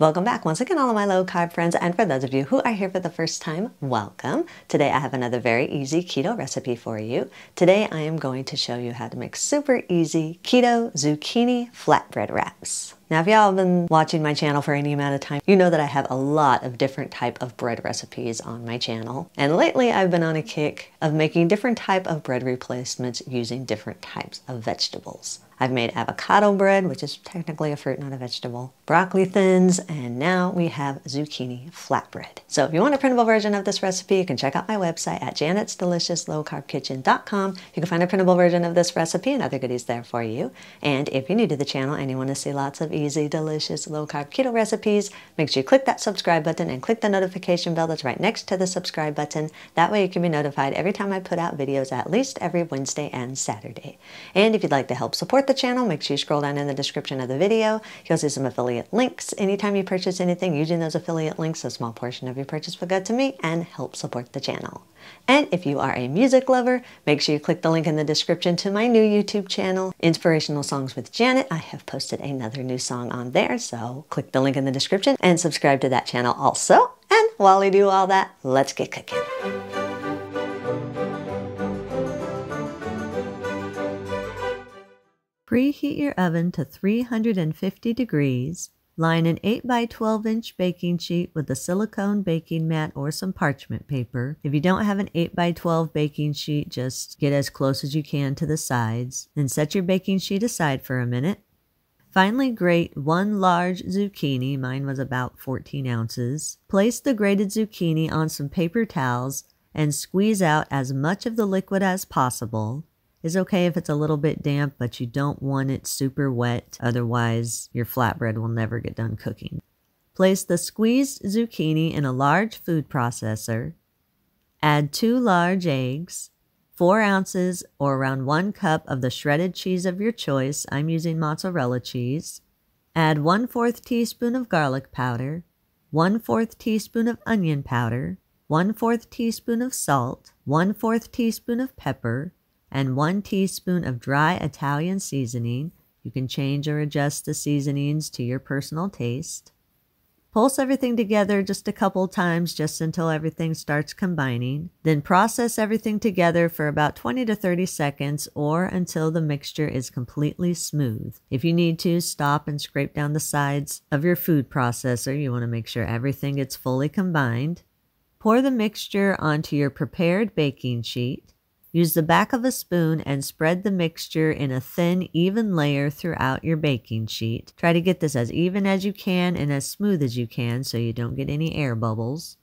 Welcome back once again, all of my low carb friends, and for those of you who are here for the first time, welcome. Today I have another very easy keto recipe for you. Today I am going to show you how to make super easy keto zucchini flatbread wraps. Now, if y'all have been watching my channel for any amount of time, you know that I have a lot of different type of bread recipes on my channel. And lately I've been on a kick of making different type of bread replacements using different types of vegetables. I've made avocado bread, which is technically a fruit, not a vegetable, broccoli thins, and now we have zucchini flatbread. So if you want a printable version of this recipe, you can check out my website at janet'sdeliciouslowcarbkitchen.com. You can find a printable version of this recipe and other goodies there for you. And if you're new to the channel and you want to see lots of easy, delicious, low-carb keto recipes, make sure you click that subscribe button and click the notification bell that's right next to the subscribe button. That way you can be notified every time I put out videos, at least every Wednesday and Saturday. And if you'd like to help support the channel, make sure you scroll down in the description of the video. You'll see some affiliate links. Anytime you purchase anything using those affiliate links, a small portion of your purchase will go to me and help support the channel. And if you are a music lover, make sure you click the link in the description to my new YouTube channel, Inspirational Songs with Janet. I have posted another new song on there, so click the link in the description and subscribe to that channel also. And while we do all that, let's get cooking. Preheat your oven to 350 degrees. Line an 8 by 12 inch baking sheet with a silicone baking mat or some parchment paper. If you don't have an 8 by 12 baking sheet, just get as close as you can to the sides. Then set your baking sheet aside for a minute. Finally grate one large zucchini, mine was about 14 ounces. Place the grated zucchini on some paper towels and squeeze out as much of the liquid as possible. It's okay if it's a little bit damp, but you don't want it super wet, otherwise your flatbread will never get done cooking. Place the squeezed zucchini in a large food processor. Add 2 large eggs, 4 ounces or around 1 cup of the shredded cheese of your choice. I'm using mozzarella cheese. Add 1/4 teaspoon of garlic powder, 1/4 teaspoon of onion powder, 1/4 teaspoon of salt, 1/4 teaspoon of pepper, and 1 teaspoon of dry Italian seasoning. You can change or adjust the seasonings to your personal taste. Pulse everything together just a couple times just until everything starts combining. Then process everything together for about 20 to 30 seconds or until the mixture is completely smooth. If you need to, stop and scrape down the sides of your food processor. You want to make sure everything gets fully combined. Pour the mixture onto your prepared baking sheet. Use the back of a spoon and spread the mixture in a thin, even layer throughout your baking sheet. Try to get this as even as you can and as smooth as you can so you don't get any air bubbles.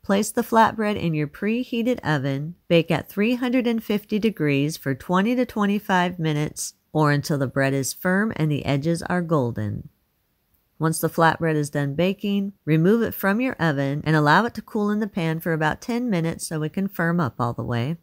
Place the flatbread in your preheated oven. Bake at 350 degrees for 20 to 25 minutes or until the bread is firm and the edges are golden. Once the flatbread is done baking, remove it from your oven and allow it to cool in the pan for about 10 minutes so it can firm up all the way.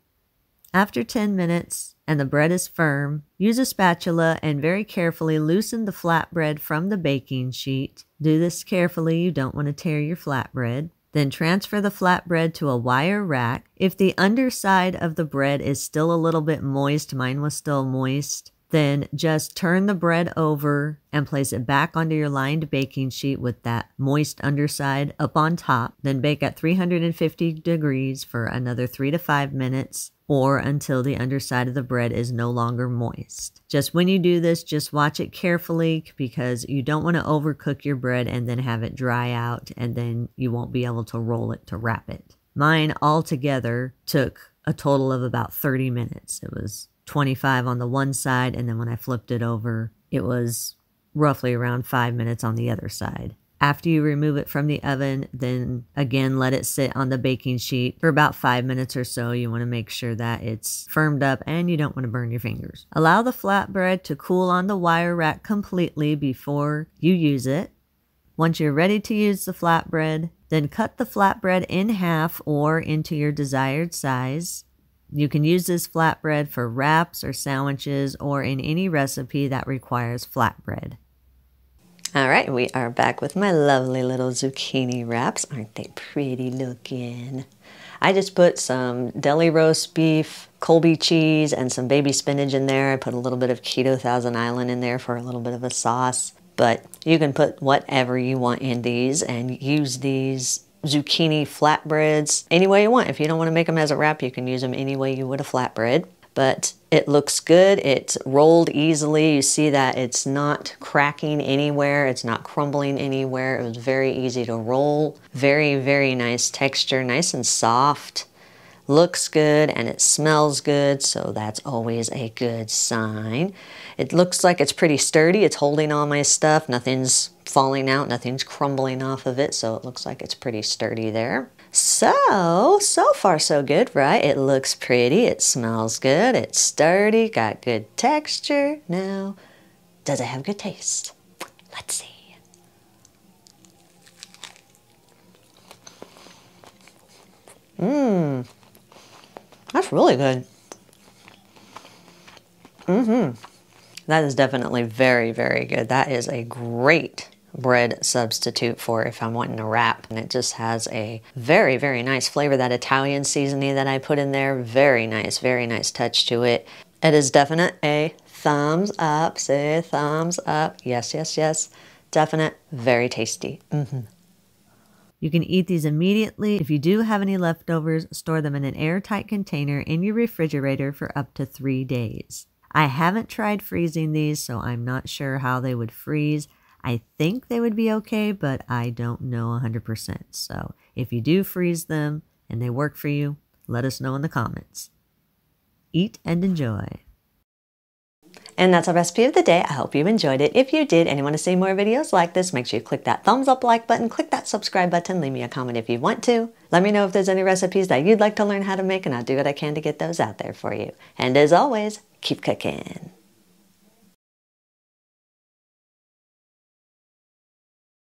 After 10 minutes and the bread is firm, use a spatula and very carefully loosen the flatbread from the baking sheet. Do this carefully, you don't want to tear your flatbread. Then transfer the flatbread to a wire rack. If the underside of the bread is still a little bit moist, mine was still moist, then just turn the bread over and place it back onto your lined baking sheet with that moist underside up on top. Then bake at 350 degrees for another 3 to 5 minutes or until the underside of the bread is no longer moist. Just when you do this, just watch it carefully because you don't want to overcook your bread and then have it dry out and then you won't be able to roll it to wrap it. Mine altogether took a total of about 30 minutes. It was 25 on the one side, and then when I flipped it over, it was roughly around 5 minutes on the other side. After you remove it from the oven, then again let it sit on the baking sheet for about 5 minutes or so. You want to make sure that it's firmed up and you don't want to burn your fingers. Allow the flatbread to cool on the wire rack completely before you use it. Once you're ready to use the flatbread, then cut the flatbread in half or into your desired size. You can use this flatbread for wraps or sandwiches or in any recipe that requires flatbread. All right, we are back with my lovely little zucchini wraps. Aren't they pretty looking? I just put some deli roast beef, Colby cheese, and some baby spinach in there. I put a little bit of Keto Thousand Island in there for a little bit of a sauce. but you can put whatever you want in these and use these zucchini flatbreads any way you want. If you don't want to make them as a wrap, you can use them any way you would a flatbread. But it looks good. It's rolled easily. You see that it's not cracking anywhere. It's not crumbling anywhere. It was very easy to roll. Very, very nice texture, nice and soft. Looks good and it smells good, so that's always a good sign. It looks like it's pretty sturdy. It's holding all my stuff. Nothing's falling out. Nothing's crumbling off of it, so it looks like it's pretty sturdy there. So far so good, right? It looks pretty, it smells good, it's sturdy, got good texture. Now, does it have good taste? Let's see. That's really good. That is definitely very, very good. That is a great bread substitute for if I'm wanting to wrap. And it just has a very, very nice flavor. That Italian seasoning that I put in there, very nice touch to it. It is definite a thumbs up. Say thumbs up. Yes, yes, yes. Definite, very tasty. You can eat these immediately. If you do have any leftovers, store them in an airtight container in your refrigerator for up to 3 days. I haven't tried freezing these, so I'm not sure how they would freeze. I think they would be okay, but I don't know 100%. So if you do freeze them and they work for you, let us know in the comments. Eat and enjoy. And that's our recipe of the day. I hope you enjoyed it. If you did and you want to see more videos like this, make sure you click that thumbs up like button, click that subscribe button, leave me a comment if you want to. Let me know if there's any recipes that you'd like to learn how to make, and I'll do what I can to get those out there for you. And as always, keep cooking.